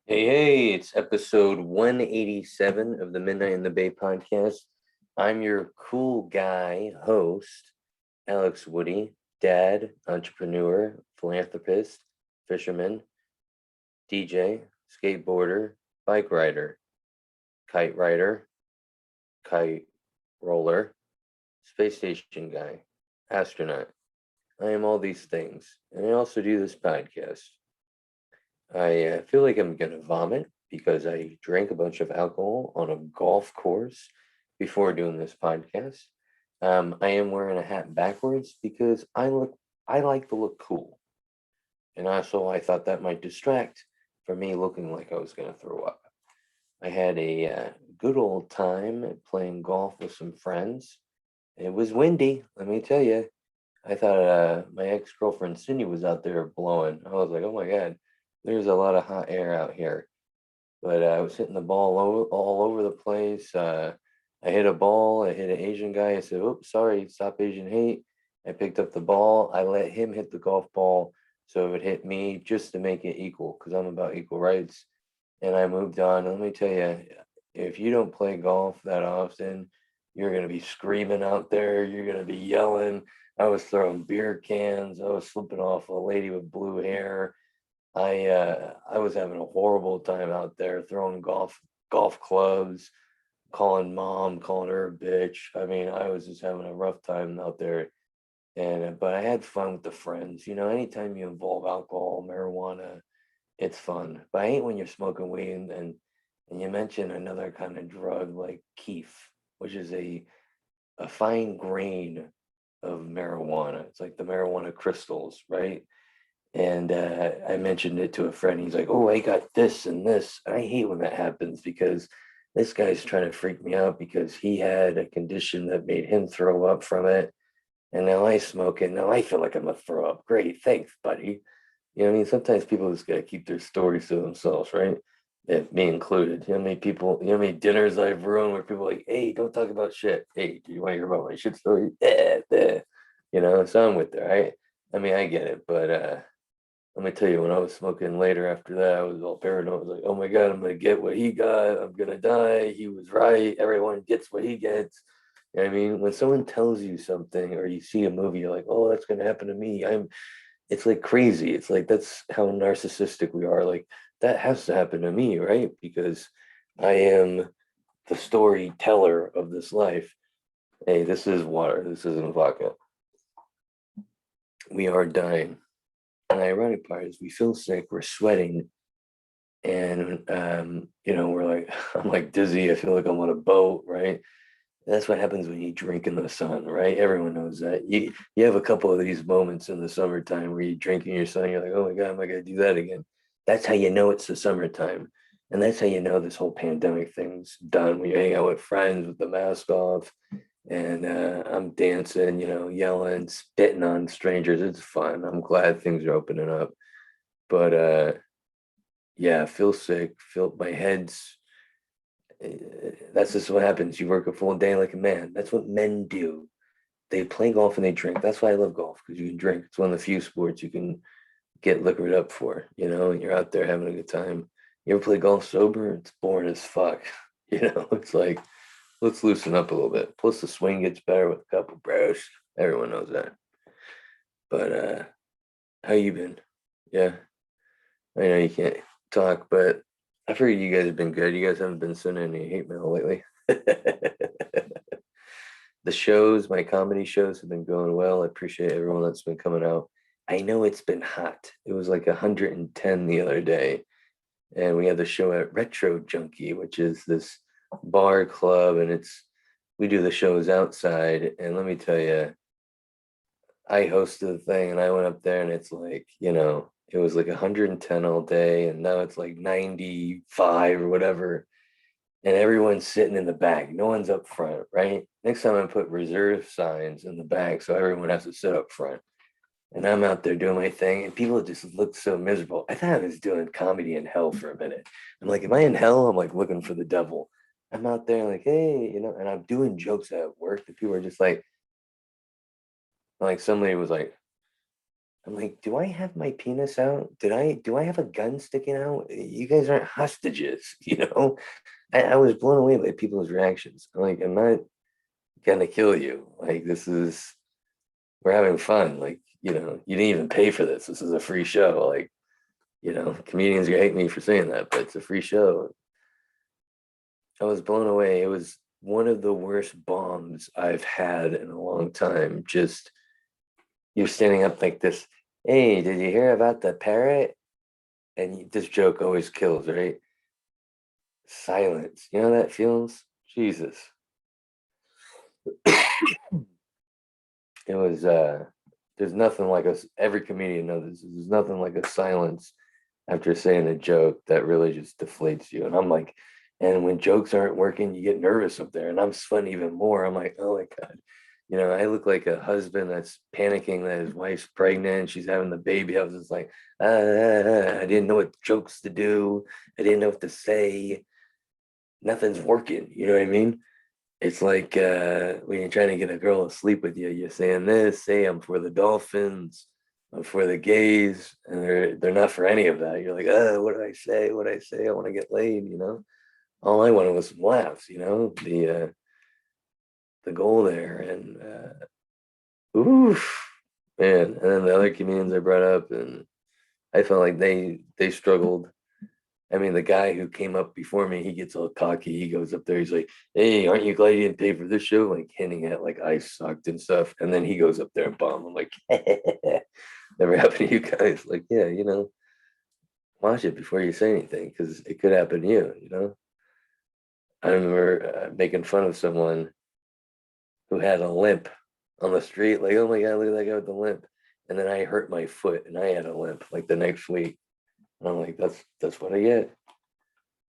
Hey, it's episode 187 of the Midnight in the Bay podcast. I'm your cool guy host, Alex Woody, dad, entrepreneur, philanthropist, fisherman, DJ, skateboarder, bike rider, kite roller, space station guy, astronaut. I am all these things, and I also do this podcast. I feel like I'm gonna vomit because I drank a bunch of alcohol on a golf course before doing this podcast. I am wearing a hat backwards because I like to look cool, and also I thought that might distract from me looking like I was gonna throw up. I had a good old time playing golf with some friends. It was windy, let me tell you. I thought my ex-girlfriend Cindy was out there blowing. I was like, oh my God, there's a lot of hot air out here. But I was hitting the ball all over the place. I hit a ball. I hit an Asian guy. I said, oops, sorry, stop Asian hate. I picked up the ball. I let him hit the golf ball so it would hit me just to make it equal because I'm about equal rights. And I moved on. And let me tell you, if you don't play golf that often, you're going to be screaming out there. You're going to be yelling. I was throwing beer cans. I was flipping off a lady with blue hair. I was having a horrible time out there throwing golf clubs, calling mom, calling her a bitch. I mean, I was just having a rough time out there. And but I had fun with the friends. You know, anytime you involve alcohol, marijuana, it's fun. But I hate when you're smoking weed and you mention another kind of drug like keef, which is a fine grain of marijuana. It's like the marijuana crystals, right? And I mentioned it to a friend. He's like, "Oh, I got this and this." And I hate when that happens because this guy's trying to freak me out because he had a condition that made him throw up from it. And now I smoke it. Now I feel like I'm gonna throw up. Great, thanks, buddy. You know what I mean? Sometimes people just gotta keep their stories to themselves, right? Yeah, me included. You know how many people, you know how many dinners I've ruined where people are like, hey, don't talk about shit. Hey, do you want to hear about my shit story? You know, so I'm with it, right? I mean, I get it, but let me tell you, when I was smoking later after that, I was all paranoid. I was like, oh my God, I'm gonna get what he got. I'm gonna die. He was right. Everyone gets what he gets. You know what I mean? When someone tells you something or you see a movie, you're like, oh, that's gonna happen to me. It's like crazy. It's like that's how narcissistic we are. Like that has to happen to me, right? Because I am the storyteller of this life. Hey, this is water. This isn't vodka. We are dying. And the ironic part is we feel sick, we're sweating, and you know, we're like, I'm like dizzy, I feel like I'm on a boat, right? That's what happens when you drink in the sun, right? Everyone knows that. You have a couple of these moments in the summertime where you drink in your sun, you're like, oh my God, am I gonna do that again? That's how you know it's the summertime. And that's how you know this whole pandemic thing's done. When you hang out with friends with the mask off and I'm dancing, you know, yelling, spitting on strangers. It's fun. I'm glad things are opening up. But yeah, I feel sick, feel my head's that's just what happens. You work a full day like a man. That's what men do. They play golf and they drink. That's why I love golf because you can drink. It's one of the few sports you can get liquored up for, you know, and you're out there having a good time. You ever play golf sober? It's boring as fuck. You know, it's like, let's loosen up a little bit. Plus, the swing gets better with a couple bros. Everyone knows that. But how you been? Yeah, I know you can't talk, but I figured you guys have been good. You guys haven't been sending any hate mail lately. The shows, my comedy shows have been going well. I appreciate everyone that's been coming out. I know it's been hot. It was like 110 the other day. And we had the show at Retro Junkie, which is this bar club, and it's we do the shows outside. And let me tell you, I hosted the thing and I went up there and it's like, you know, it was like 110 all day, and now it's like 95 or whatever, and everyone's sitting in the back. No one's up front, right? Next time I put reserve signs in the back so everyone has to sit up front. And I'm out there doing my thing, and people just look so miserable. I thought I was doing comedy in hell for a minute. I'm like, am I in hell? I'm like looking for the devil. I'm out there like, hey, you know, and I'm doing jokes at work that people are just like somebody was like, I'm like, do I have my penis out? Do I have a gun sticking out? You guys aren't hostages, you know? I was blown away by people's reactions. I'm like, I'm not gonna kill you. Like, we're having fun. Like, you didn't even pay for this. This is a free show. Like, comedians are hate me for saying that, but it's a free show. I was blown away. It was one of the worst bombs I've had in a long time. Just you're standing up like this. Hey, did you hear about the parrot? And this joke always kills, right? Silence. You know how that feels? Jesus. It was there's nothing like us. Every comedian knows this. There's nothing like a silence after saying a joke that really just deflates you. And I'm like, and when jokes aren't working, you get nervous up there. And I'm sweating even more. I'm like, oh my God. I look like a husband that's panicking that his wife's pregnant and she's having the baby. I was just like, I didn't know what jokes to do. I didn't know what to say. Nothing's working. You know what I mean? It's like when you're trying to get a girl to sleep with you, you're saying this, say I'm for the Dolphins, I'm for the gays, and they're not for any of that. You're like, what do I say? What do I say? I want to get laid. All I wanted was some laughs, the goal there. And oof, man. And then the other comedians I brought up, and I felt like they struggled. I mean, the guy who came up before me, he gets all cocky. He goes up there. He's like, "Hey, aren't you glad you didn't pay for this show?" Like hinting at like I sucked and stuff. And then he goes up there and bomb. I'm like, never happened to you guys. Like, yeah, watch it before you say anything because it could happen to you. I remember making fun of someone who had a limp on the street. Like, oh my God, look at that guy with the limp. And then I hurt my foot and I had a limp like the next week. And I'm like, that's what I get.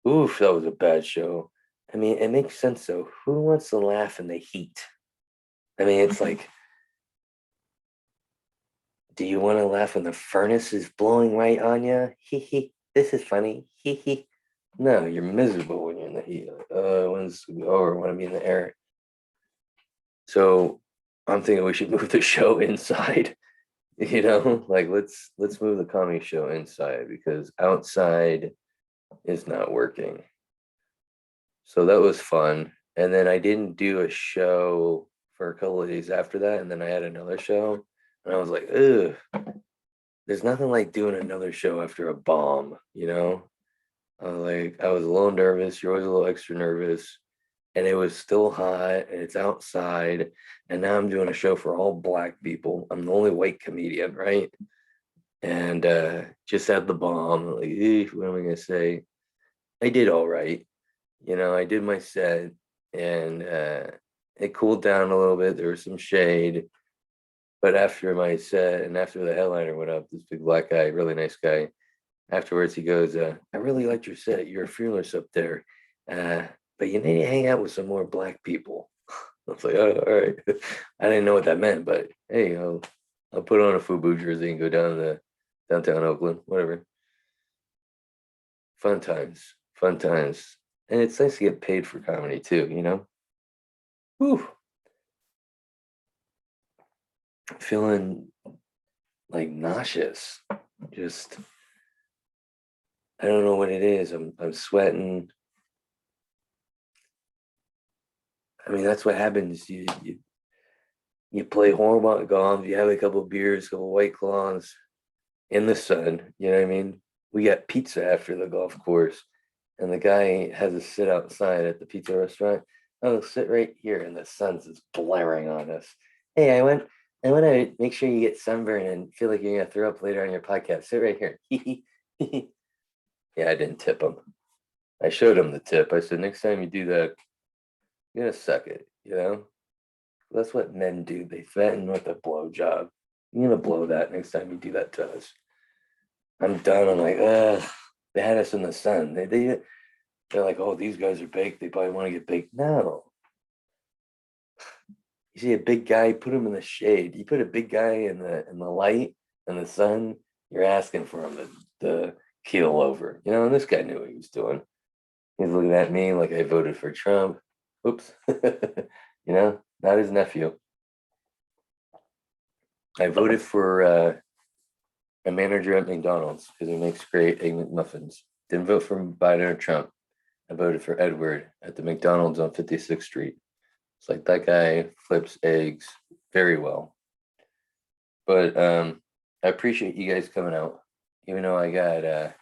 Oof, that was a bad show. I mean, it makes sense though. Who wants to laugh in the heat? I mean, it's like, do you want to laugh when the furnace is blowing right on you? Hee hee. This is funny. Hee hee. No, you're miserable when you're in the heat. When it's over, when I'm in the air. So I'm thinking we should move the show inside. Like let's move the comedy show inside because outside is not working. So that was fun. And then I didn't do a show for a couple of days after that. And then I had another show. And I was like, ugh, there's nothing like doing another show after a bomb. I was a little nervous. You're always a little extra nervous. And it was still hot and it's outside. And now I'm doing a show for all black people. I'm the only white comedian, right? And just had the bomb. Like, what am I gonna say? I did all right. I did my set and it cooled down a little bit. There was some shade. But after my set and after the headliner went up, this big black guy, really nice guy, afterwards he goes, I really liked your set. You're fearless up there. But you need to hang out with some more black people. I was like, oh, all right. I didn't know what that meant, but hey, I'll put on a FUBU jersey and go down to downtown Oakland, whatever. Fun times, fun times. And it's nice to get paid for comedy too. Whew. Feeling like nauseous. Just I don't know what it is. I'm sweating. I mean, that's what happens. You play horrible golf. You have a couple of beers, a couple of White Claws in the sun. You know what I mean? We got pizza after the golf course, and the guy has us sit outside at the pizza restaurant. Oh, sit right here, and the sun's just blaring on us. Hey, I want to make sure you get sunburn and feel like you're gonna throw up later on your podcast. Sit right here. Yeah, I didn't tip him. I showed him the tip. I said, next time you do that, you're gonna suck it. That's what men do. They threaten with a blowjob. You're gonna blow that next time you do that to us. I'm done. I'm like, ugh. They had us in the sun. They're like, oh, these guys are baked. They probably want to get baked. No. You see a big guy, put him in the shade. You put a big guy in the light and the sun, you're asking for him to keel over. And this guy knew what he was doing. He's looking at me like I voted for Trump. Oops. Not his nephew. I voted for a manager at McDonald's because he makes great egg McMuffins. Didn't vote for Biden or Trump. I voted for Edward at the McDonald's on 56th Street. It's like that guy flips eggs very well. But I appreciate you guys coming out, even though I got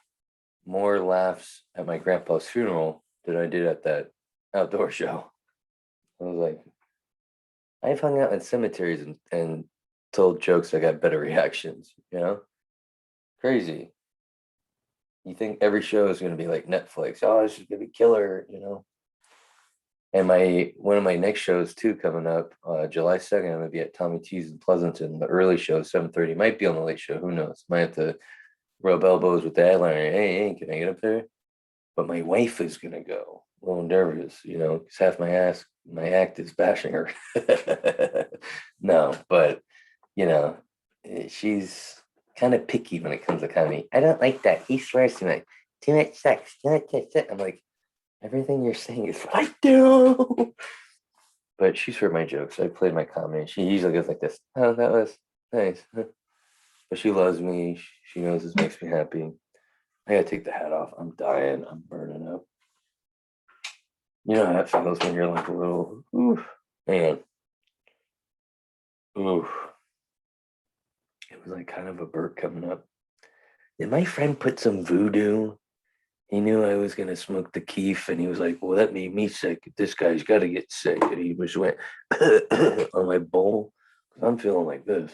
more laughs at my grandpa's funeral than I did at that outdoor show. I was like, I've hung out in cemeteries and told jokes. I got better reactions, you know? Crazy. You think every show is going to be like Netflix. Oh, this is going to be killer, you know? And one of my next shows too coming up, July 2nd, I'm gonna be at Tommy T's in Pleasanton. The early show, 7:30. Might be on the late show, who knows? Might have to rub elbows with the headliner. Hey, can I get up there? But my wife is gonna go. A little nervous, you know, because half my act is bashing her. No, but you know, she's kind of picky when it comes to comedy. I don't like that. He swears too much sex, too much sex. I'm like, everything you're saying is what I do. But she's heard my jokes. I played my comedy. She usually goes like this. Oh, that was nice. But she loves me. She knows this makes me happy. I gotta take the hat off. I'm dying. I'm burning up. You know how it feels when you're like a little, oof. Man. Oof. It was like kind of a burp coming up. Did my friend put some voodoo? He knew I was gonna smoke the keef, and he was like, "Well, that made me sick. This guy's got to get sick." And he just went on my bowl. I'm feeling like this,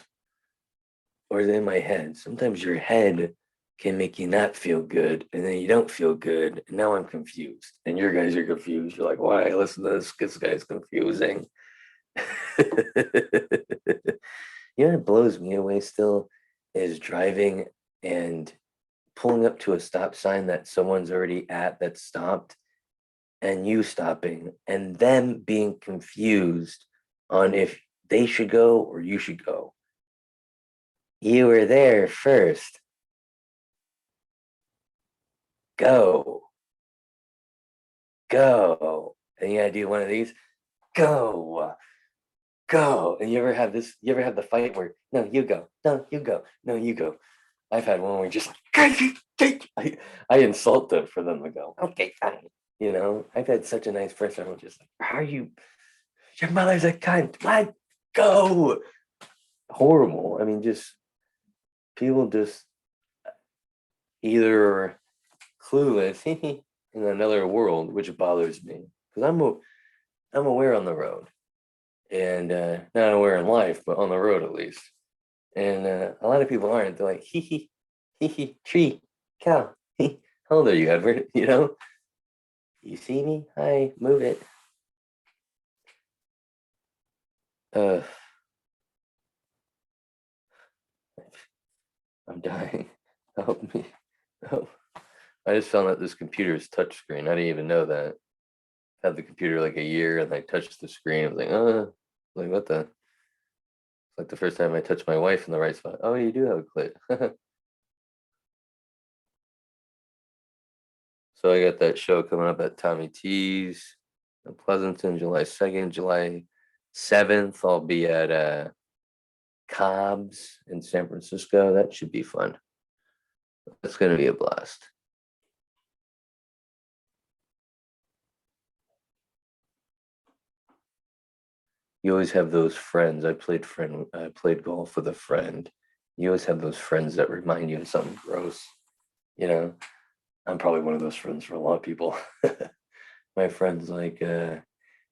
or is it in my head? Sometimes your head can make you not feel good, and then you don't feel good. And now I'm confused, and your guys are confused. You're like, "Why? Listen to this. This guy's confusing." You know what blows me away still is driving and pulling up to a stop sign that someone's already at that stopped and you stopping and them being confused on if they should go or you should go. You were there first. Go. Go. And you gotta do one of these. Go. Go. And you ever have the fight where no, you go, no, you go, no, you go. I've had one where you just I insult them for them to go. Okay, fine. You know, I've had such a nice person. I'm just like, how are you? Your mother's a cunt. Let go. Horrible. I mean, just people just either clueless in another world, which bothers me because I'm aware on the road and not aware in life, but on the road at least. And a lot of people aren't. They're like, hee, tree, cow. How old are you, Edward? You know, you see me? Hi, move it. Uh, I'm dying. Help me. Help. I just found out this computer is touchscreen. I didn't even know that. Had the computer like a year and I touched the screen. I was like what the? It's like the first time I touched my wife in the right spot. Oh, you do have a clit. So I got that show coming up at Tommy T's in Pleasanton, July 2nd. July 7th, I'll be at Cobb's in San Francisco. That should be fun. That's going to be a blast. You always have those friends. I played golf with a friend. You always have those friends that remind you of something gross. You know, I'm probably one of those friends for a lot of people. My friend's like,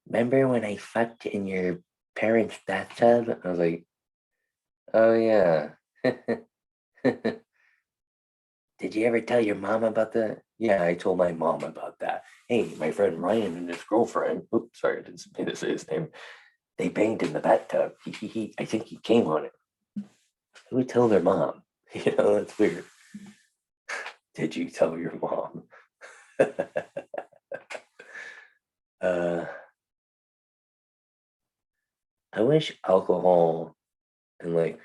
remember when I fucked in your parents' bathtub? I was like, oh yeah. Did you ever tell your mom about that? Yeah, I told my mom about that. Hey, my friend Ryan and his girlfriend. Oops, sorry, I didn't mean to say his name. They banged in the bathtub. I think he came on it. Who would tell their mom? You know, that's weird. Did you tell your mom? uh, I wish alcohol and like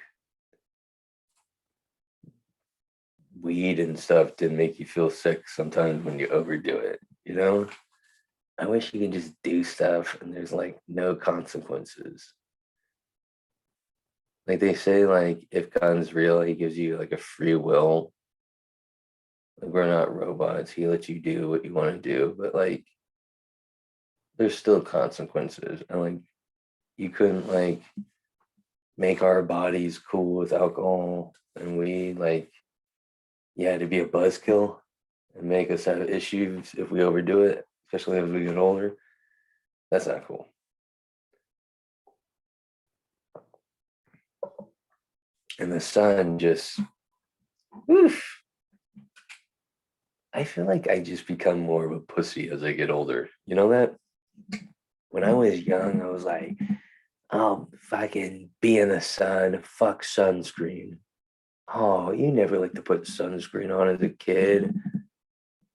weed and stuff didn't make you feel sick sometimes when you overdo it, you know? I wish you could just do stuff and there's like no consequences. Like they say, like if God's real, he gives you like a free will. Like we're not robots. He lets you do what you want to do, but like there's still consequences. And like you couldn't like make our bodies cool with alcohol and weed. Like you had to be a buzzkill and make us have issues if we overdo it, especially as we get older. That's not cool. And the sun just, oof, I feel like I just become more of a pussy as I get older. You know that? When I was young, I was like, oh, fucking be in the sun, fuck sunscreen. Oh, you never like to put sunscreen on as a kid.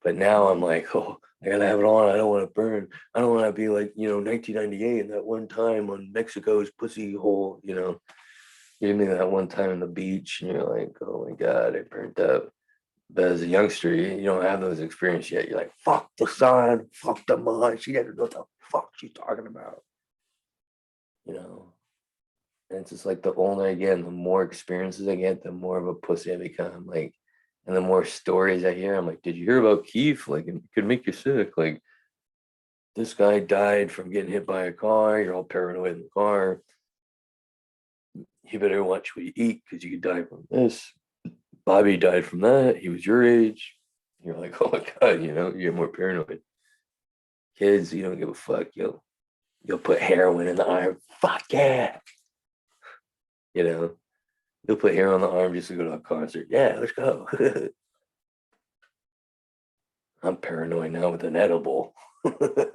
But now I'm like, oh, I gotta have it on. I don't want to burn. I don't want to be like, 1998 and that one time on Mexico's pussy hole, give me that one time on the beach and you're like, oh my God, I burnt up. But as a youngster, you don't have those experiences yet. You're like, fuck the sun, fuck the mud. She doesn't know what the fuck she's talking about. You know? And it's just like the older I get, and the more experiences I get, the more of a pussy I become. Like, and the more stories I hear, I'm like, did you hear about Keith? Like, it could make you sick. Like, this guy died from getting hit by a car. You're all paranoid in the car. You better watch what you eat because you could die from this. Bobby died from that. He was your age. You're like, oh my God, you get more paranoid. Kids, you don't give a fuck. You'll put heroin in the arm. Fuck yeah. You know, you'll put hair on the arm just to go to a concert. Yeah, let's go. I'm paranoid now with an edible. Oh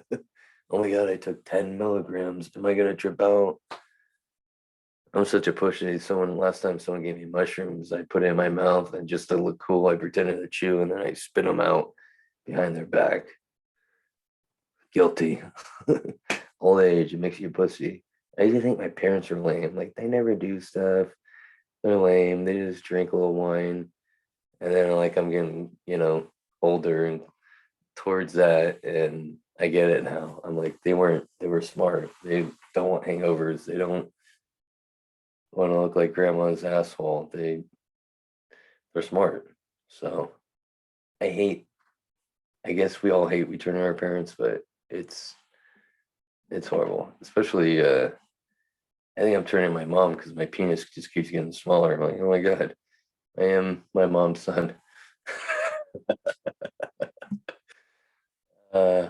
my God, I took 10 milligrams. Am I going to trip out? I'm such a pussy. Last time someone gave me mushrooms, I put it in my mouth and just to look cool, I pretended to chew and then I spit them out behind their back. Guilty. Old age, it makes you a pussy. I used to think my parents were lame. Like they never do stuff. They're lame. They just drink a little wine. And then like I'm getting, older and towards that and I get it now. I'm like, they were smart. They don't want hangovers. They don't want to look like grandma's asshole. They're smart. So I hate, I guess we all hate we turn to our parents, but it's horrible. Especially I think I'm turning my mom because my penis just keeps getting smaller. I'm like, oh my God, I am my mom's son. uh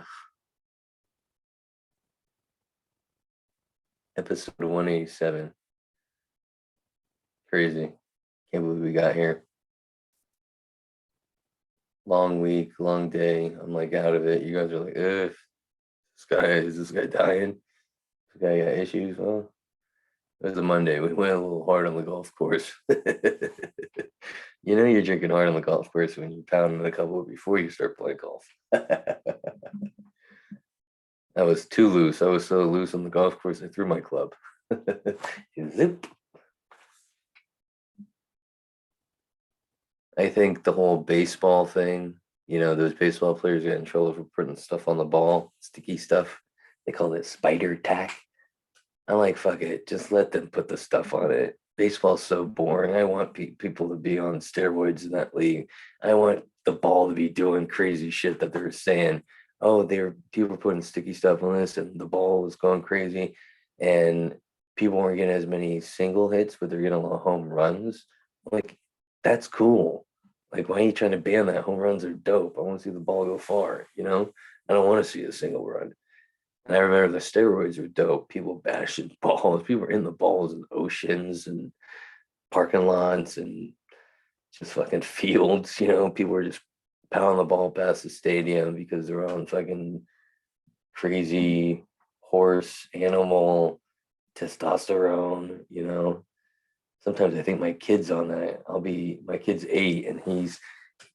Episode 187. Crazy. Can't believe we got here. Long week, long day. I'm like out of it. You guys are like, ugh, is this guy dying? This guy got issues. Well, it was a Monday. We went a little hard on the golf course. You're drinking hard on the golf course when you're pounding a couple before you start playing golf. I was too loose. I was so loose on the golf course, I threw my club. Zip. I think the whole baseball thing, those baseball players get in trouble for putting stuff on the ball, sticky stuff. They call it spider tack. I'm like, fuck it, just let them put the stuff on it. Baseball's so boring. I want people to be on steroids in that league. I want the ball to be doing crazy shit that they're saying. Oh, people were putting sticky stuff on this, and the ball was going crazy, and people weren't getting as many single hits, but they're getting a lot of home runs. Like, that's cool. Like, why are you trying to ban that? Home runs are dope. I want to see the ball go far. I don't want to see a single run. And I remember the steroids were dope. People bashing balls. People were in the balls in oceans and parking lots and just fucking fields. People were just pounding the ball past the stadium because they're on fucking crazy horse animal testosterone. Sometimes I think my kid's on that. My kid's 8 and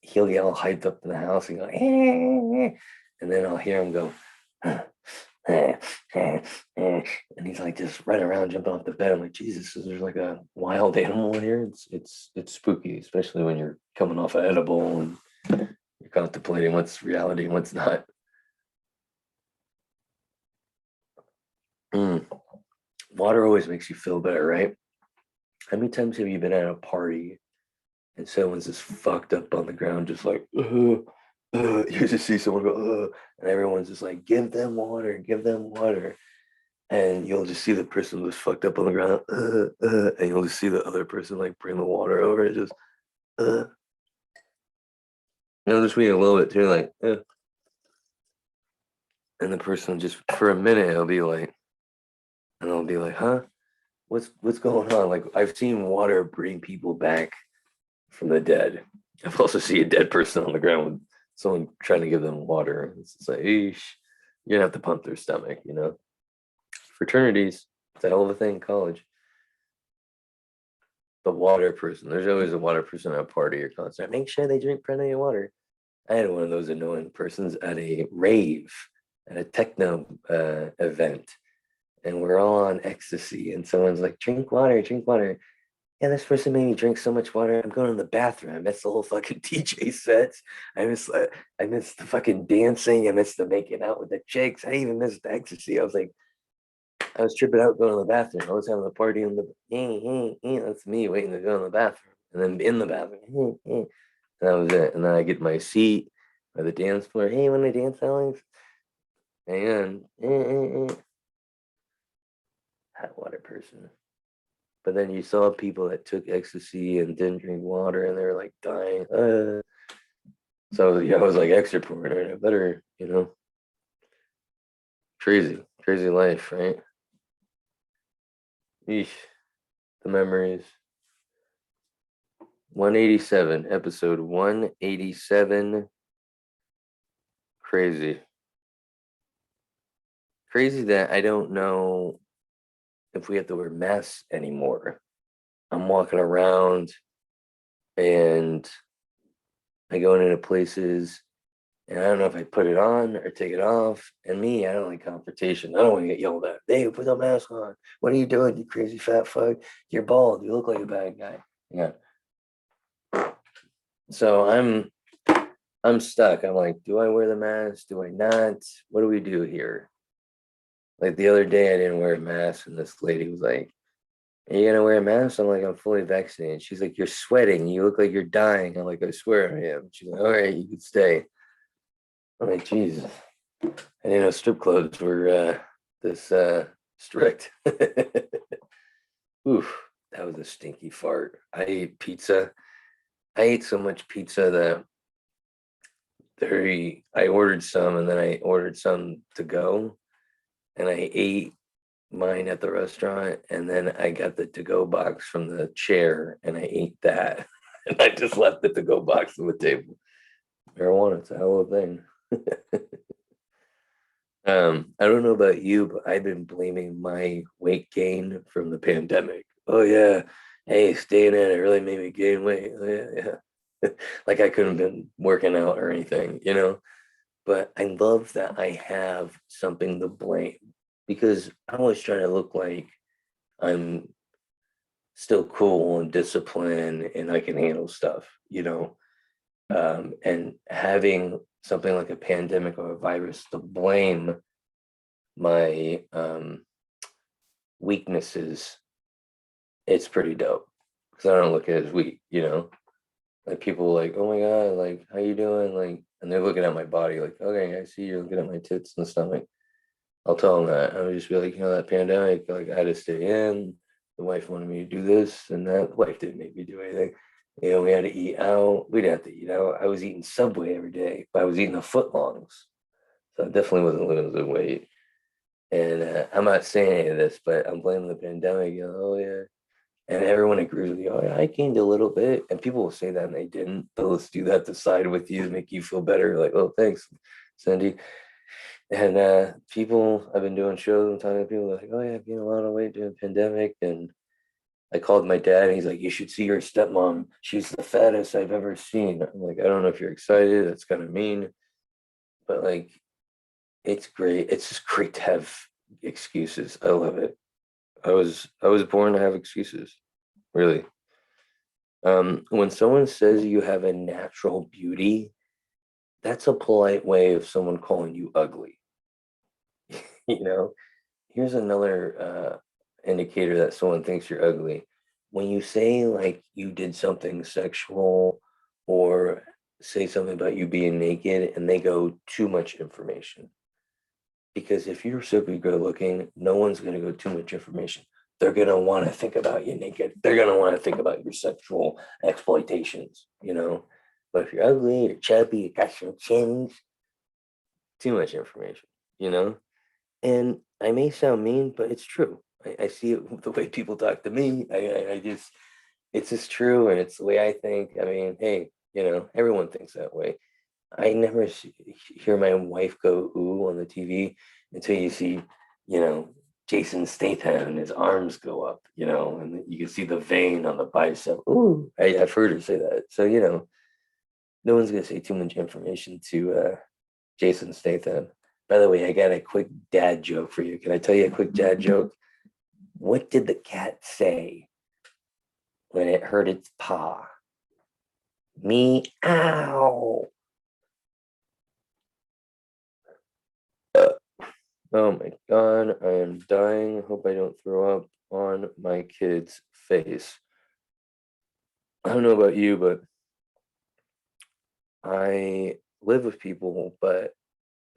he'll get all hyped up in the house and go, and then I'll hear him go, and he's like just running around jumping off the bed. I'm like, Jesus, is there like a wild animal in here? It's spooky, especially when you're coming off an edible and you're contemplating what's reality and what's not. mm. Water always makes you feel better, right? How many times have you been at a party and someone's just fucked up on the ground, just like, you just see someone go, and everyone's just like, give them water. And you'll just see the person who's fucked up on the ground, and you'll just see the other person like bring the water over and just, uh, you'll just read a little bit too, like, and the person just for a minute, it'll be like, and I'll be like, huh? What's going on? Like I've seen water bring people back from the dead. I've also seen a dead person on the ground with someone trying to give them water. It's just like, eesh, you're gonna have to pump their stomach, you know. Fraternities, it's a hell of a thing in college. The water person. There's always a water person at a party or concert. Make sure they drink plenty of water. I had one of those annoying persons at a rave, at a techno event, and we're all on ecstasy, and someone's like, drink water, drink water. Yeah, this person made me drink so much water. I'm going to the bathroom. I missed the whole fucking DJ sets. I missed the fucking dancing. I missed the making out with the chicks. I even missed the ecstasy. I was tripping out going to the bathroom. I was having a party in the that's me waiting to go in the bathroom. And then in the bathroom. And that was it. And then I get my seat by the dance floor. Hey, want to dance, Alex? And hot water person. But then you saw people that took ecstasy and didn't drink water and they were like dying. So yeah, I was like extra poor. I better, crazy, crazy life, right? Eesh, the memories. 187, episode 187. Crazy. Crazy that I don't know if we have to wear masks anymore. I'm walking around and I go into places and I don't know if I put it on or take it off. And me, I don't like confrontation. I don't want to get yelled at. Hey, put the mask on. What are you doing, you crazy fat fuck? You're bald. You look like a bad guy. Yeah. So I'm stuck. I'm like, do I wear the mask? Do I not? What do we do here? Like the other day, I didn't wear a mask, and this lady was like, "Are you gonna wear a mask?" I'm like, "I'm fully vaccinated." She's like, "You're sweating. You look like you're dying." I'm like, "I swear I am." She's like, "All right, you can stay." I'm like, Jesus. I didn't know strip clubs were this strict. Oof, that was a stinky fart. I ate pizza. I ate so much pizza that I ordered some and then I ordered some to go and I ate mine at the restaurant and then I got the to-go box from the chair and I ate that and I just left the to-go box on the table. Marijuana, it's a hell of a thing. I don't know about you, but I've been blaming my weight gain from the pandemic. Oh yeah, hey, staying in it really made me gain weight. Oh, yeah, yeah. Like I couldn't have been working out or anything. But I love that I have something to blame because I'm always trying to look like I'm still cool and disciplined and I can handle stuff. And having something like a pandemic or a virus to blame my weaknesses, it's pretty dope because I don't look at it as weak. Like people like, oh my God, like how you doing? Like, and they're looking at my body like, okay, I see you're looking at my tits and stomach. I'll tell them that. I would just be like, that pandemic, like I had to stay in. The wife wanted me to do this and that. The wife didn't make me do anything. We had to eat out. We didn't have to eat out. I was eating Subway every day, but I was eating the footlongs. So I definitely wasn't losing weight. And I'm not saying any of this, but I'm blaming the pandemic. Oh, yeah. And everyone agrees with you. Oh, yeah, I gained a little bit. And people will say that and they didn't. They'll just do that to side with you, to make you feel better. Like, oh, thanks, Cindy. And I've been doing shows and talking to people like, oh, yeah, I've gained a lot of weight during the pandemic. And I called my dad and he's like, you should see your stepmom. She's the fattest I've ever seen. I'm like, I don't know if you're excited. That's kind of mean. But like, it's great. It's just great to have excuses. I love it. I was born to have excuses, really. When someone says you have a natural beauty, that's a polite way of someone calling you ugly. you know, Here's another indicator that someone thinks you're ugly. when you say like you did something sexual or say something about you being naked and they go too much information, because if you're super good looking, no one's going to go too much information. They're going to want to think about you naked. They're going to want to think about your sexual exploitations, you know. But if you're ugly, you're chubby, you got some chins, too much information, you know. And I may sound mean, but it's true. I see it with the way people talk to me. I just, it's just true, and it's the way I think. I mean, hey, you know, everyone thinks that way. I never hear my wife go ooh on the TV until you see, you know, Jason Statham and his arms go up, you know, and you can see the vein on the bicep. Ooh, I've heard her say that. So, you know, no one's going to say too much information to Jason Statham. By the way, I got a quick dad joke for you. Can I tell you a quick dad joke? What did the cat say when it hurt its paw? Meow. Oh my God, I am dying. Hope I don't throw up on my kid's face. I don't know about you, but I live with people, but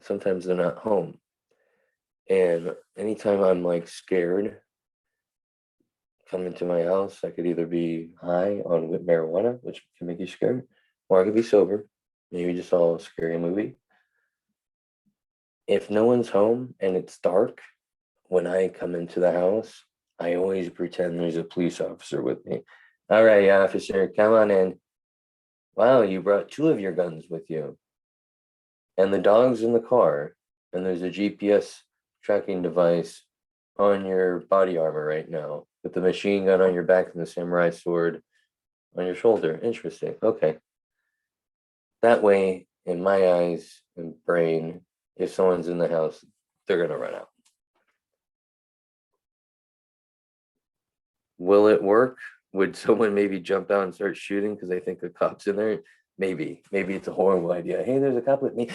sometimes they're not home. And anytime I'm like scared, come into my house, I could either be high on marijuana, which can make you scared, or I could be sober. Maybe just saw a scary movie. If no one's home and it's dark, when I come into the house, I always pretend there's a police officer with me. All right, officer, come on in. Wow, you brought two of your guns with you. And the dog's in the car, and there's a GPS tracking device on your body armor right now, with the machine gun on your back and the samurai sword on your shoulder. Interesting. Okay. That way, in my eyes and brain, if someone's in the house, they're going to run out. Will it work? Would someone maybe jump out and start shooting because they think the cop's in there? Maybe. Maybe it's a horrible idea. Hey, there's a cop with me.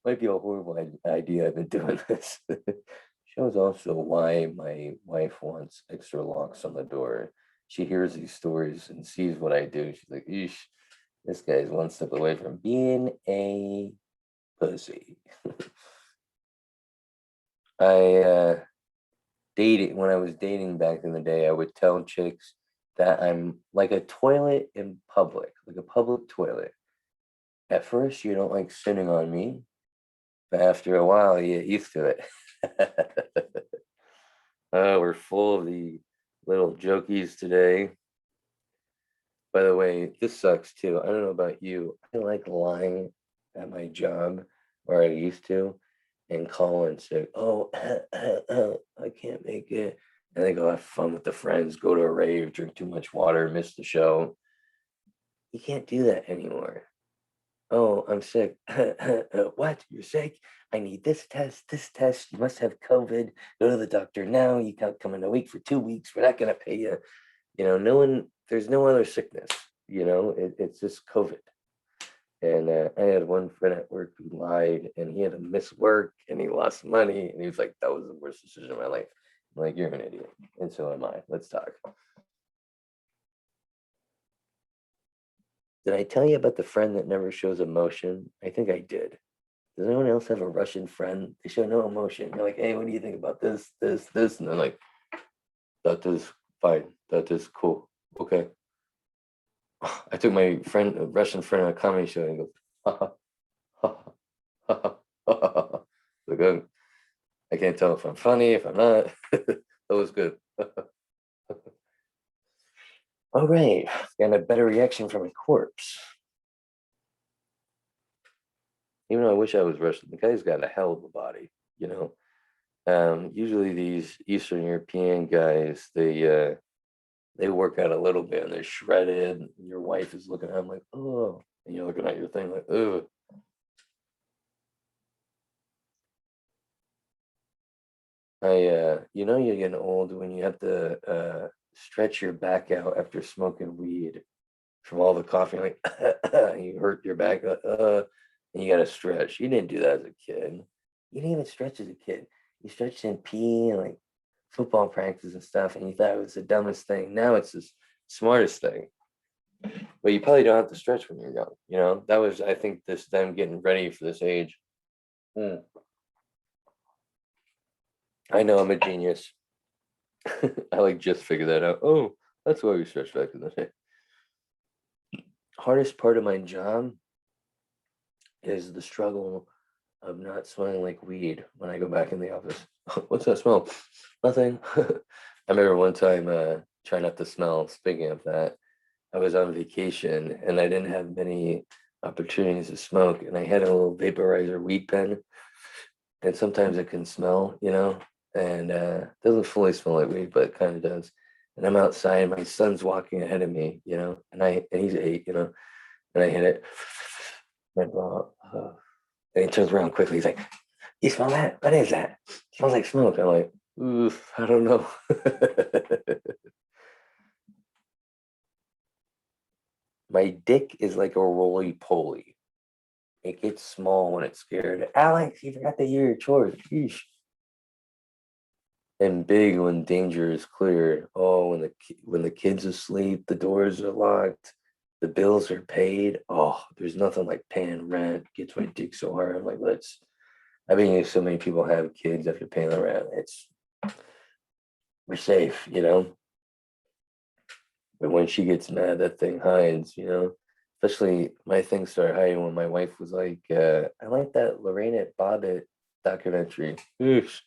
Might be a horrible idea. I've been doing this. Shows also why my wife wants extra locks on the door. She hears these stories and sees what I do. She's like, Eesh, this guy's one step away from being a pussy. I dating when I was dating back in the day, I would tell chicks that I'm like a toilet in public, like a public toilet. At first, you don't like sitting on me, but after a while, you get used to it. We're full of the little jokies today. By the way, this sucks too. I don't know about you. I like lying at my job, or I used to, and call and say, "Oh, I can't make it," and they go have fun with the friends, go to a rave, drink too much water, miss the show. You can't do that anymore. Oh, I'm sick. What? You're sick? I need this test, this test. You must have COVID. Go to the doctor now. You can't come in a week for 2 weeks. We're not going to pay you. You know, no one, there's no other sickness. You know, it's just COVID. And I had one friend at work who lied and he had to miss work and he lost money. And he was like, that was the worst decision of my life. I'm like, you're an idiot. And so am I. Let's talk. Did I tell you about the friend that never shows emotion? I think I did. Does anyone else have a Russian friend? They show no emotion. You're like, hey, what do you think about this, this, this? And they're like, that is fine. That is cool. Okay. I took my friend, a Russian friend, on a comedy show and he goes, ha ha ha ha ha ha. Like, I can't tell if I'm funny, if I'm not. That was good. All right. Got a better reaction from a corpse. Even though I wish I was Russian, the guy's got a hell of a body, you know. Usually these Eastern European guys, they work out a little bit and they're shredded. And your wife is looking at them like, oh, and you're looking at your thing like, oh. You know, you're getting old when you have to stretch your back out after smoking weed from all the coughing, like, you hurt your back, and you got to stretch. You didn't do that as a kid. You didn't even stretch as a kid. You stretched in pee and like football practice and stuff, and you thought it was the dumbest thing. Now it's the smartest thing. But you probably don't have to stretch when you're young. That was, I think, this them getting ready for this age. I know I'm a genius. I just figured that out. Oh, that's why we stretched back in the day. Hardest part of my job is the struggle of not smelling like weed when I go back in the office. What's that smell? Nothing. I remember one time trying not to smell. Speaking of that, I was on vacation and I didn't have many opportunities to smoke, and I had a little vaporizer weed pen, and sometimes it can smell, and doesn't fully smell like weed, but it kind of does. And I'm outside, my son's walking ahead of me, and he's 8, and I hit it. And he turns around quickly. He's like, "You smell that? What is that? It smells like smoke." I'm like, "Oof, I don't know." My dick is like a roly-poly. It gets small when it's scared. Alex, you forgot to do your chores. Yeesh. And big when danger is clear. Oh, when the kid's asleep, the doors are locked, the bills are paid. Oh, there's nothing like paying rent. Gets my dick so hard. I'm like, I mean, so many people have kids after paying the rent. We're safe, But when she gets mad, that thing hides, Especially my thing started hiding when my wife was like, I like that Lorena Bobbitt documentary. Oof.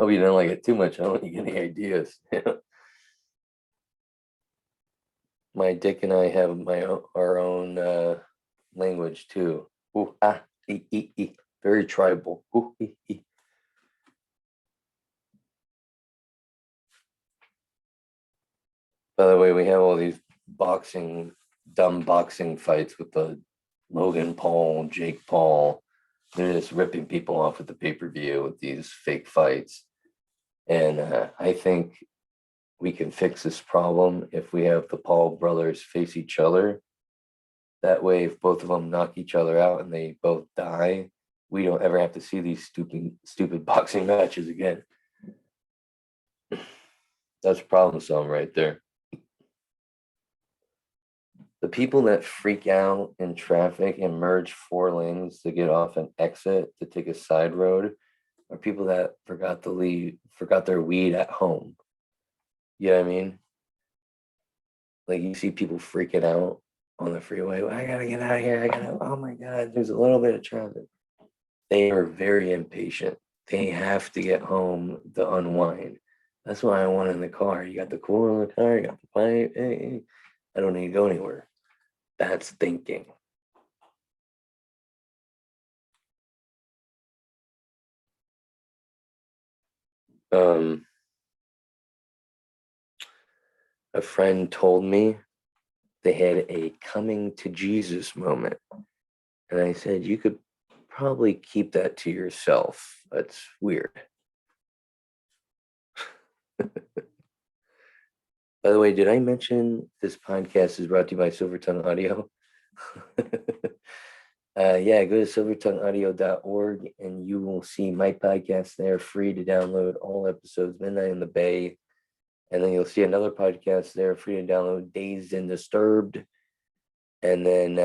Hope you don't like it too much. I don't want you to get any ideas. My dick and I have our own language too. Ooh, ah, e. Very tribal. Ooh, e. By the way, we have all these dumb boxing fights with the Logan Paul, Jake Paul. They're just ripping people off at the pay-per-view with these fake fights. And I think we can fix this problem if we have the Paul brothers face each other. That way, if both of them knock each other out and they both die, we don't ever have to see these stupid boxing matches again. That's problem solving right there. The people that freak out in traffic and merge 4 lanes to get off an exit to take a side road are people that forgot their weed at home. You know what I mean? Like you see people freaking out on the freeway. I gotta get out of here. Oh my God, there's a little bit of traffic. They are very impatient. They have to get home to unwind. That's why I want in the car. You got the cooler in the car, you got the pipe. Hey, I don't need to go anywhere. That's thinking. Um, a friend told me they had a coming to Jesus moment. And I said, you could probably keep that to yourself. That's weird. By the way, did I mention this podcast is brought to you by Silver Tongue Audio? Yeah, go to silvertongueaudio.org and you will see my podcast there, free to download all episodes, Midnight in the Bay. And then you'll see another podcast there, free to download, Dazed and Disturbed. And then,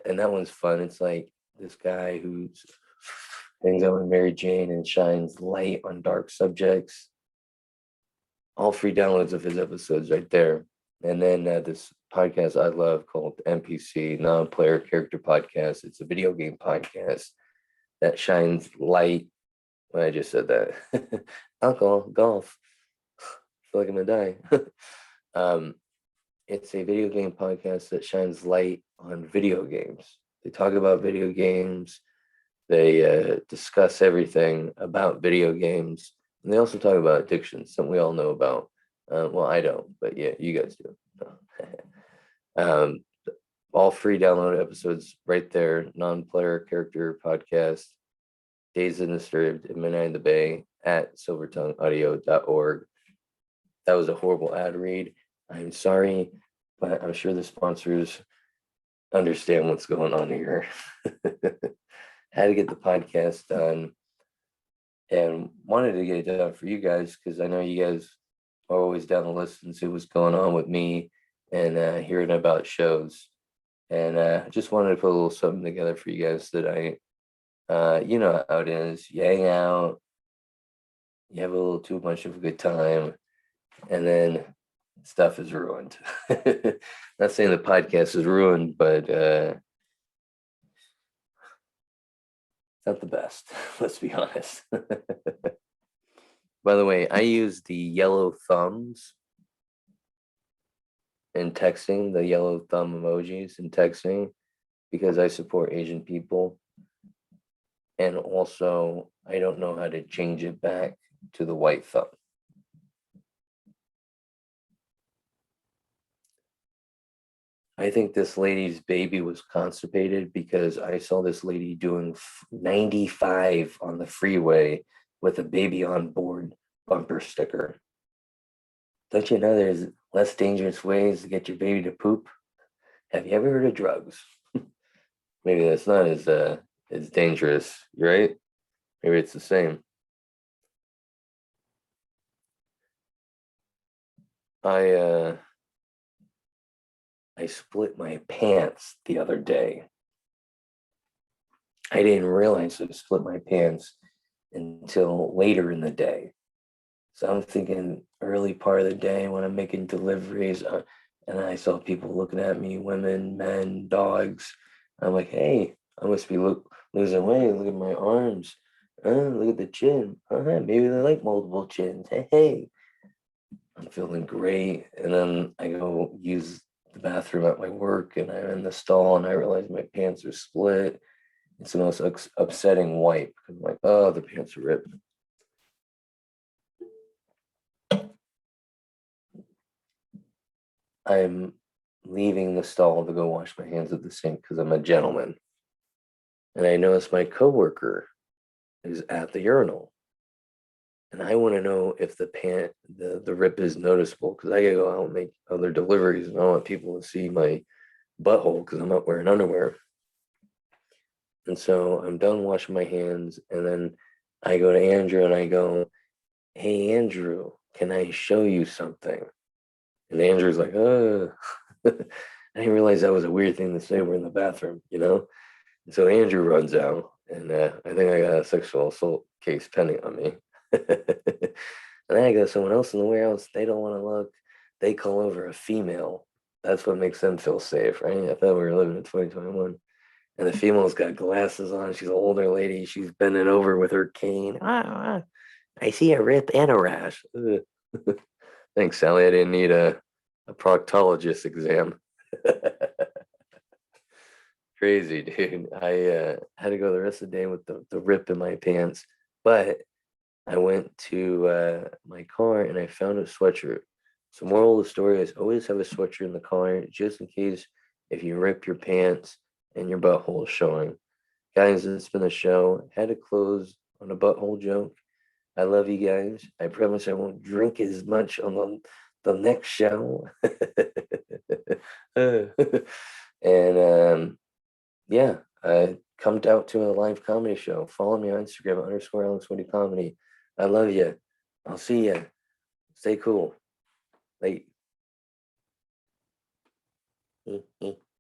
and that one's fun. It's like this guy who hangs out with Mary Jane and shines light on dark subjects. All free downloads of his episodes right there. And then this podcast I love called NPC, Non-Player Character Podcast. It's a video game podcast that shines light. Well, I just said that. Alcohol, golf. I feel like I'm gonna die. It's a video game podcast that shines light on video games. They talk about video games. They discuss everything about video games. And they also talk about addiction, something we all know about. Well, I don't, but yeah, you guys do. um, all free download episodes right there. Non-player character podcast, Days in the Disturbed, and Midnight in the Bay at silvertongueaudio.org. That was a horrible ad read. I'm sorry, but I'm sure the sponsors understand what's going on here. Had to get the podcast done. and wanted to get it done for you guys because I know you guys are always down to listen, see what's going on with me and hearing about shows. And just wanted to put a little something together for you guys that you know how it is. You hang out, you have a little too much of a good time, and then stuff is ruined. Not saying the podcast is ruined, but it's not the best. Let's be honest. By the way, I use the yellow thumbs in texting, the yellow thumb emojis in texting, because I support Asian people. And also, I don't know how to change it back to the white thumb. I think this lady's baby was constipated because I saw this lady doing 95 on the freeway with a baby on board bumper sticker. Don't you know there's less dangerous ways to get your baby to poop? Have you ever heard of drugs? Maybe that's not as dangerous, right? Maybe it's the same. I I split my pants the other day. I didn't realize I split my pants until later in the day. So I'm thinking early part of the day when I'm making deliveries, and I saw people looking at me, women, men, dogs. I'm like, hey, I must be losing weight. Look at my arms. Look at the chin. Maybe they like multiple chins. Hey, I'm feeling great. And then I go use the bathroom at my work, and I'm in the stall, and I realize my pants are split. It's the most upsetting wipe because I'm like, oh, the pants are ripped. I'm leaving the stall to go wash my hands at the sink because I'm a gentleman. And I notice my coworker is at the urinal. And I want to know if the rip is noticeable because I gotta go out and make other deliveries and I don't want people to see my butthole because I'm not wearing underwear. And so I'm done washing my hands, and then I go to Andrew and I go, hey Andrew, can I show you something? And Andrew's like, I didn't realize that was a weird thing to say. We're in the bathroom, you know? And so Andrew runs out, and I think I got a sexual assault case pending on me. And then I got someone else in the warehouse. They don't want to look. They call over a female. That's what makes them feel safe, right? I thought we were living in 2021. And the female's got glasses on. She's an older lady. She's bending over with her cane. I see a rip and a rash. Thanks, Sally. I didn't need a proctologist exam. Crazy, dude. I had to go the rest of the day with the rip in my pants. But I went to my car and I found a sweatshirt. So moral of the story is always have a sweatshirt in the car just in case if you rip your pants and your butthole is showing. Guys, it's been a show. Had to close on a butthole joke. I love you guys. I promise I won't drink as much on the next show. And yeah, come out to a live comedy show. Follow me on Instagram _Alex Comedy. I love you. I'll see you. Stay cool. Late.